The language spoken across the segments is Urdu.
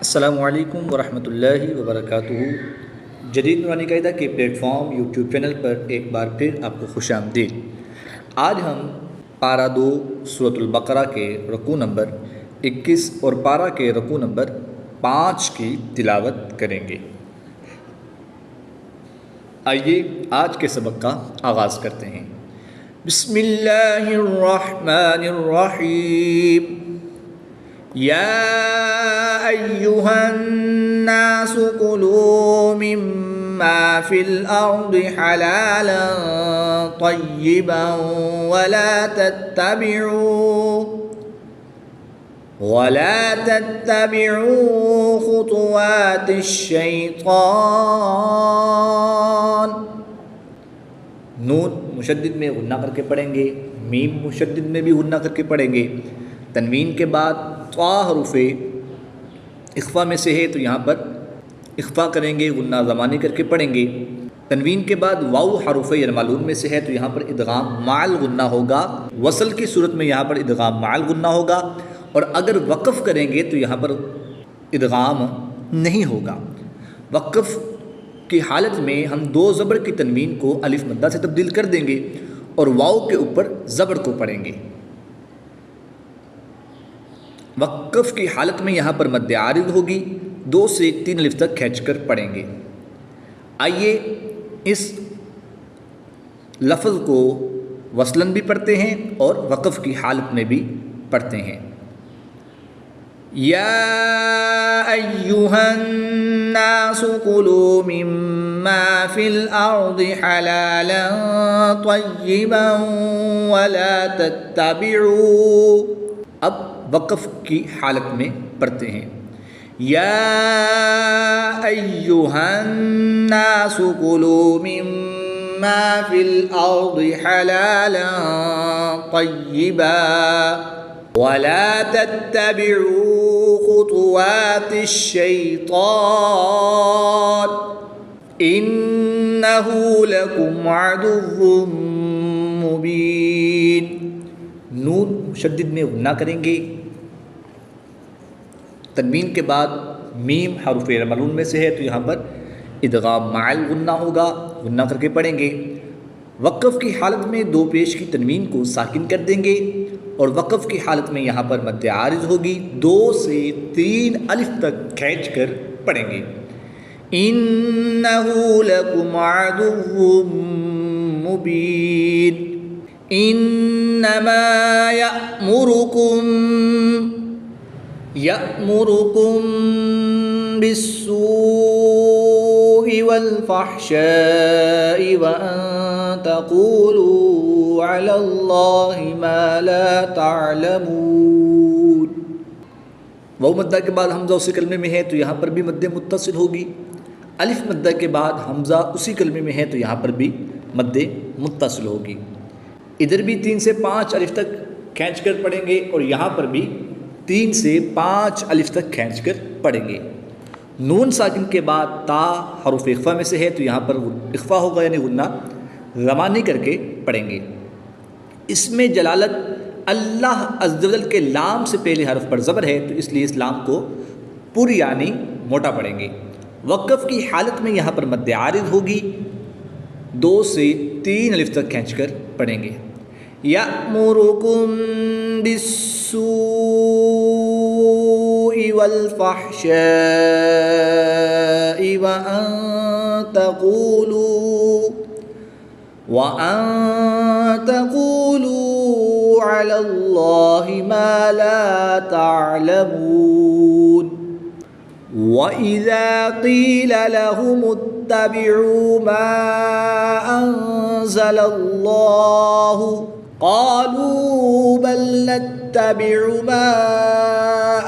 السلام علیکم ورحمۃ اللہ وبرکاتہ۔ جدید نورانی قاعدہ کے پلیٹ فارم یوٹیوب چینل پر ایک بار پھر آپ کو خوش آمدید۔ آج ہم پارہ 2 سورۃ البقرہ کے رکوع نمبر 21 اور پارہ کے رکوع نمبر 5 کی تلاوت کریں گے۔ آئیے آج کے سبق کا آغاز کرتے ہیں۔ بسم اللہ الرحمن الرحیم۔ یا ایہا الناس کلوا مما فی الارض حلالا طیبا ولا تتبعوا خطوات الشیطان۔ نون مشدد میں غنہ کر کے پڑھیں گے، میم مشدد میں بھی غنہ کر کے پڑھیں گے۔ تنوین کے بعد طا حرف اخفا میں سے ہے تو یہاں پر اخفا کریں گے، غنہ زمانی کر کے پڑھیں گے۔ تنوین کے بعد واو حرف یرملون میں سے ہے تو یہاں پر ادغام مع الغنہ ہوگا۔ وصل کی صورت میں یہاں پر ادغام مع الغنہ ہوگا، اور اگر وقف کریں گے تو یہاں پر ادغام نہیں ہوگا۔ وقف کی حالت میں ہم 2 زبر کی تنوین کو الف مدہ سے تبدیل کر دیں گے اور واو کے اوپر زبر کو پڑھیں گے۔ وقف کی حالت میں یہاں پر مد عارض ہوگی، 2 سے 3 الف تک کھینچ کر پڑھیں گے۔ آئیے اس لفظ کو وصلاً بھی پڑھتے ہیں اور وقف کی حالت میں بھی پڑھتے ہیں۔ یا ایہا الناس کلوا مما فی الارض حلالا طیبا ولا تتبعوا۔ اب وقف کی حالت میں پڑھتے ہیں۔ یا ایہا الناس کلوا مما فی الارض حلالا طیبا ولا تتبعوا خطوات الشیطان انہ لکم عدو مبین۔ نون مشدد میں غنہ کریں گے۔ تنوین کے بعد میم حرف یرملون میں سے ہے تو یہاں پر ادغام مع الغنہ ہوگا، غنہ کر کے پڑھیں گے۔ وقف کی حالت میں 2 پیش کی تنوین کو ساکن کر دیں گے، اور وقف کی حالت میں یہاں پر مد عارض ہوگی، 2 سے 3 الف تک کھینچ کر پڑھیں گے۔ انہ لکم عدو مبین۔ انما یأمرکم بالسوء والفحشاء وان تقولوا علی اللہ ما لا تعلمون۔ وہ مدہ کے بعد حمزہ اسی کلمے میں ہے تو یہاں پر بھی مد متصل ہوگی۔ الف مدہ کے بعد حمزہ اسی کلمے میں ہے تو یہاں پر بھی مد متصل ہوگی۔ ادھر بھی 3 سے 5 الف تک کھینچ کر پڑھیں گے، اور یہاں پر بھی 3 سے 5 الف تک کھینچ کر پڑھیں گے۔ نون ساکن کے بعد تا حرف اخفا میں سے ہے تو یہاں پر اخفا ہوگا، یعنی غنہ زمانی کر کے پڑھیں گے۔ اس میں جلالت اللہ عز و جل کے لام سے پہلے حرف پر زبر ہے تو اس لیے اس لام کو پوری یعنی موٹا پڑھیں گے۔ وقف کی حالت میں یہاں پر مد عارض ہوگی، 2 سے 3 الف تک کھینچ کر پڑھیں گے۔ یأمرکم بالسوء والفحشاء وان تقولوا علی اللہ ما لا تعلمون۔ وَإِذَا قِيلَ لَهُمُ اتَّبِعُوا مَا أَنزَلَ اللَّهُ قَالُوا بَلْ نَتَّبِعُ مَا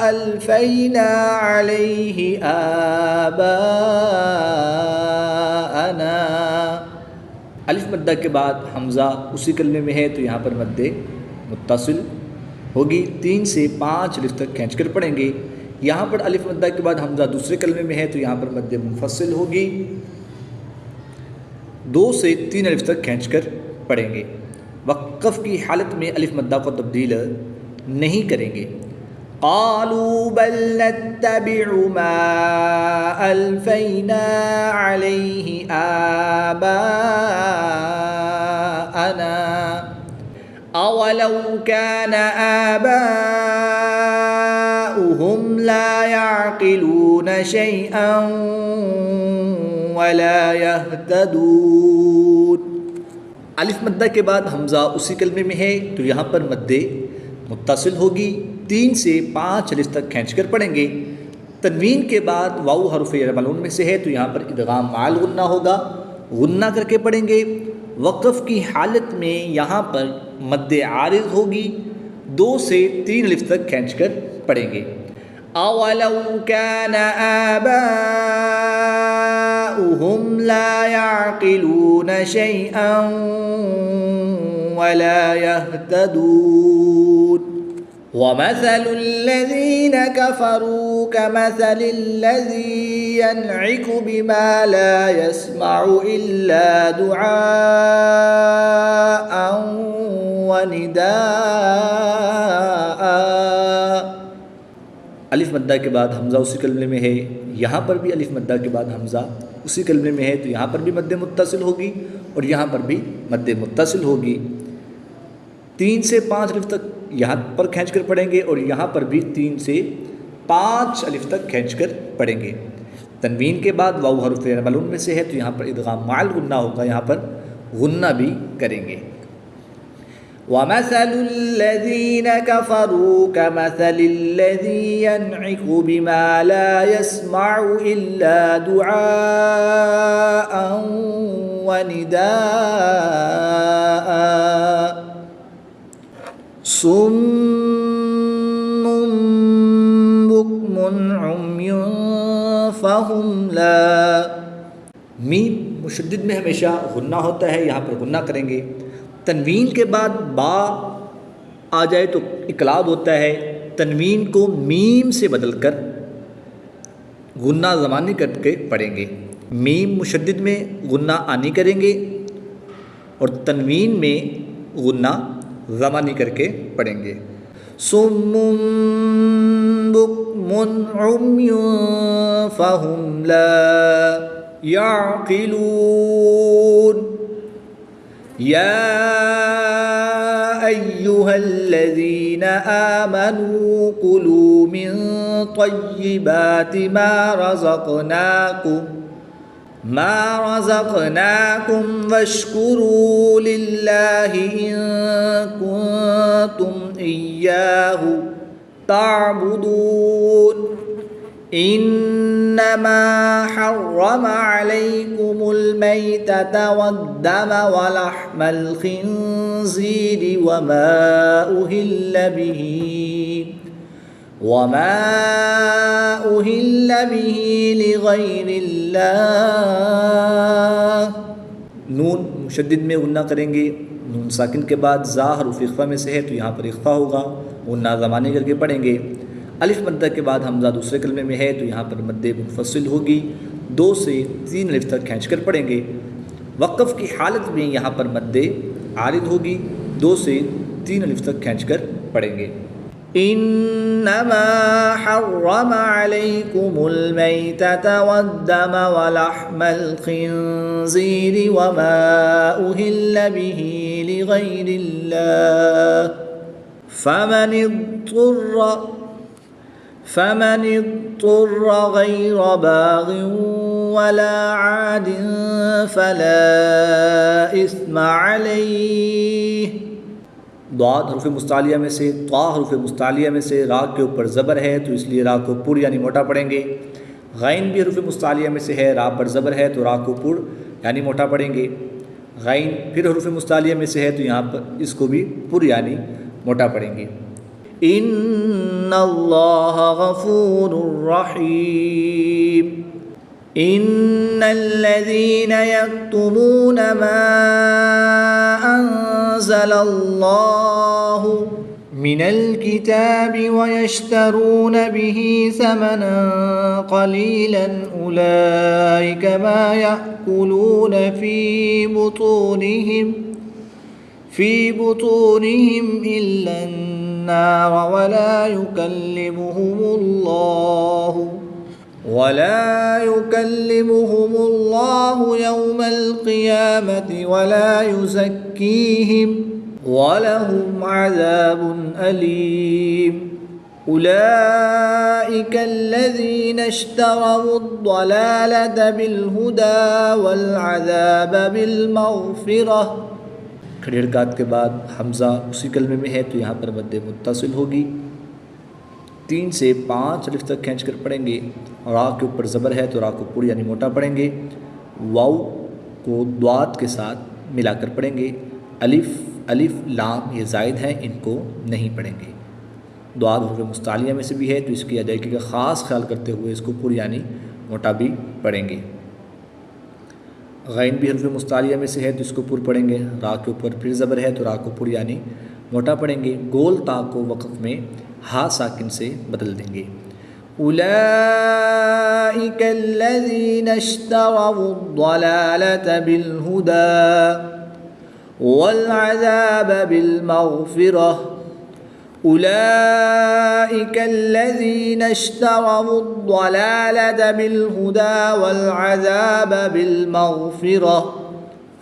أَلْفَيْنَا عَلَيْهِ آبَاءَنَا۔ الف مدہ کے بعد حمزہ اسی کلمے میں ہے تو یہاں پر مد متصل ہوگی، 3 سے 5 الف تک کھینچ کر پڑھیں گے۔ یہاں پر الف مدہ کے بعد حمزہ دوسرے کلمے میں ہے تو یہاں پر مد منفصل ہوگی، 2 سے 3 الف تک کھینچ کر پڑھیں گے۔ وقف کی حالت میں الف مدہ کو تبدیل نہیں کریں گے۔ قالوا بل نتبع ما ألفينا عليه آباءنا أولو كان آباؤهم لا يعقلون شيئا ولا يهتدون۔ الف مدہ کے بعد حمزہ اسی کلمے میں ہے تو یہاں پر مد متصل ہوگی، 3 سے 5 الف تک کھینچ کر پڑھیں گے۔ تنوین کے بعد واو حرف جر ملعون میں سے ہے تو یہاں پر ادغام مع الغنہ ہوگا، غنہ کر کے پڑھیں گے۔ وقف کی حالت میں یہاں پر مد عارض ہوگی، 2 سے 3 الف تک کھینچ کر پڑھیں گے۔ اولو کان آباؤہم لا یعقلون شیئا ولا یہتدون۔ ومثل الذین کفروا کمثل الذی ینعک بما لا يسمع الا دعاء ونداء۔ الف مدہ کے بعد حمزہ اسی کلمے میں ہے، یہاں پر بھی الف مدہ کے بعد حمزہ اسی کلمے میں ہے تو یہاں پر بھی مد متصل ہوگی اور یہاں پر بھی مد متصل ہوگی، 3 سے 5 الف تک یہاں پر کھینچ کر پڑھیں گے اور یہاں پر بھی 3 سے 5 الف تک کھینچ کر پڑھیں گے۔ تنوین کے بعد واو حرف جر ملعون میں سے ہے تو یہاں پر ادغام مع الغنہ ہوگا، یہاں پر غنہ بھی کریں گے۔ وَمَثَلُ الَّذِينَ كَفَرُوا كَمَثَلِ الَّذِي يَنْعِقُ بِمَا لَا يَسْمَعُ إِلَّا دُعَاءً وَنِدَاءً صُمٌّ بُكْمٌ عُمْيٌ فَهُمْ لَا۔ میم مشدد میں ہمیشہ غنہ ہوتا ہے، یہاں پر غنہ کریں گے۔ تنوین کے بعد با آ جائے تو اقلاب ہوتا ہے، تنوین کو میم سے بدل کر غنہ زمانی کر کے پڑھیں گے۔ میم مشدد میں غنہ آنی کریں گے اور تنوین میں غنہ زمانی کر کے پڑھیں گے۔ صم بکم عمی فہم لا یعقلون۔ یا ایہا الذین آمنوا کلوا من طیبات ما رزقناکم واشکروا للہ ان کنتم ایاہ تعبدون۔ انما حرم علیکم المیتۃ والدم ولحم الخنزیر وما أهل به لغیر اللہ۔ نون مشدد میں غنہ کریں گے، نون ساکن کے بعد زا حرف اخفا میں سے ہے تو یہاں پر اخفا ہوگا، غنہ زمانی کر کے پڑھیں گے۔ الف مدہ کے بعد حمزہ دوسرے کلمے میں ہے تو یہاں پر مد منفصل ہوگی، 2 سے 3 الف تک کھینچ کر پڑھیں گے۔ وقف کی حالت میں یہاں پر مد عارض ہوگی، 2 سے 3 الف تک کھینچ کر پڑھیں گے۔ انما حرم علیکم المیتۃ والدم ولحم الخنزیر وما أهل به لغیر اللہ فمن اضطر غیر باغ ولا عاد فلا اثم علیہ۔ ضاد حرف مستعلیہ میں سے، طا حرف مستعلیہ میں سے، را کے اوپر زبر ہے تو اس لیے را کو پر یعنی موٹا پڑھیں گے۔ غین بھی حرف مستعلیہ میں سے ہے، را پر زبر ہے تو را کو پر یعنی موٹا پڑھیں گے۔ غین پھر حرف مستعلیہ میں سے ہے تو یہاں پر اس کو بھی پر یعنی موٹا پڑھیں گے۔ ان اللہ غفور رحیم۔ ان الذین یکتمون ما انزل اللہ من الكتاب ويشترون به ثمنا قليلا أولئك ما يأكلون في بطونهم إلا النار ولا يكلمهم الله يوم القيامة ولا يزكيهم ولهم عذاب أليم أولئك الذين اشتروا الضلالة بالهدى والعذاب بالمغفرة. کھڑی حرکات کے بعد حمزہ اسی کلمے میں ہے تو یہاں پر مد متصل ہوگی. 3 سے 5 الف تک کھینچ کر پڑھیں گے. را کے اوپر زبر ہے تو را کو پوری یعنی موٹا پڑھیں گے. واو کو ضاد کے ساتھ ملا کر پڑھیں گے. الف لام یہ زائد ہیں، ان کو نہیں پڑھیں گے. ضاد حروف مستعلیہ میں سے بھی ہے تو اس کی ادائیگی کا خاص خیال کرتے ہوئے اس کو پوری یعنی موٹا بھی پڑھیں گے. غین بھی حروف مستعلیہ میں سے ہے تو اس کو پر پڑھیں گے. را کے اوپر پھر زبر ہے تو را کو پر یعنی موٹا پڑھیں گے. گول تا کو وقف میں ہا ساکن سے بدل دیں گے. اولئک الذین اشتروا الضلالة بالهدى والعذاب بالمغفرة. أولئك الذين اشتروا الضلالة بالهدى والعذاب بالمغفرة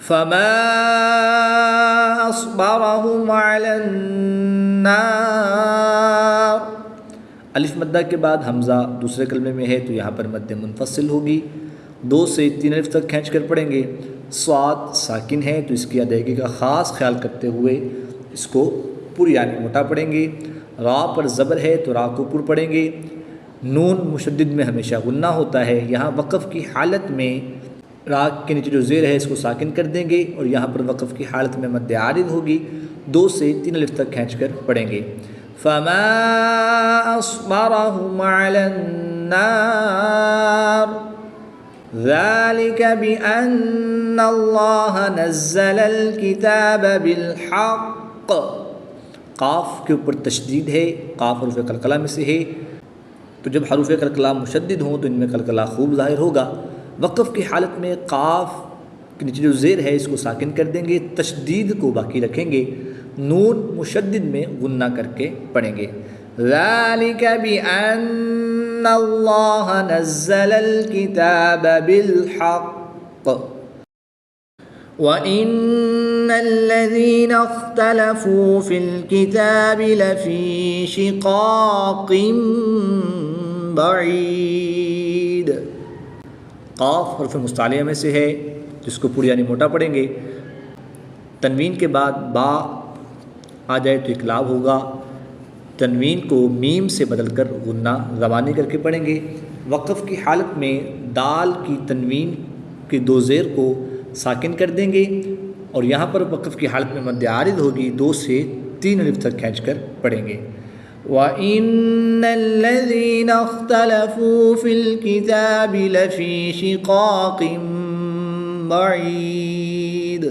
فما أصبرهم على النار. الف مدہ کے بعد حمزہ دوسرے کلمے میں ہے تو یہاں پر مد منفصل ہوگی. 2 سے 3 الف تک کھینچ کر پڑھیں گے. صاد ساکن ہے تو اس کی ادائیگی کا خاص خیال کرتے ہوئے اس کو پر یعنی موٹا پڑھیں گے. را پر زبر ہے تو را کو پر پڑھیں گے. نون مشدد میں ہمیشہ غنہ ہوتا ہے. یہاں وقف کی حالت میں را کے نیچے جو زیر ہے اس کو ساکن کر دیں گے اور یہاں پر وقف کی حالت میں مد عارض ہوگی. 2 سے 3 الف تک کھینچ کر پڑھیں گے. فما أصبرهم على النار ذلك بأن الله نزل الكتاب بالحق. قاف کے اوپر تشدید ہے. قاف حروف قلقلہ میں سے ہے تو جب حروف قلقلہ مشدد ہوں تو ان میں قلقلہ خوب ظاہر ہوگا. وقف کی حالت میں قاف کے نیچے جو زیر ہے اس کو ساکن کر دیں گے. تشدید کو باقی رکھیں گے. نون مشدد میں غنہ کر کے پڑھیں گے. ذَلِكَ بِأَنَّ اللَّهَ نَزَّلَ الْكِتَابَ بِالْحَقِّ وَإِنَّ الَّذِينَ اخْتَلَفُوا فِي الْكِتَابِ لَفِي شِقَاقٍ بَعِيدٍ. قاف حرف مستعلیہ میں سے ہے جس کو پوری یعنی موٹا پڑھیں گے. تنوین کے بعد با آ جائے تو اقلاب ہوگا. تنوین کو میم سے بدل کر غنہ زبانی کر کے پڑھیں گے. وقف کی حالت میں دال کی تنوین کی 2 زیر کو ساکن کر دیں گے اور یہاں پر وقف کی حالت میں مد عارض ہوگی. 2 سے 3 الف تک کھینچ کر پڑھیں گے. وَإِنَّ الَّذِينَ اخْتَلَفُوا فِي الْكِتَابِ لَفِي شِقَاقٍ بَعِيدٍ.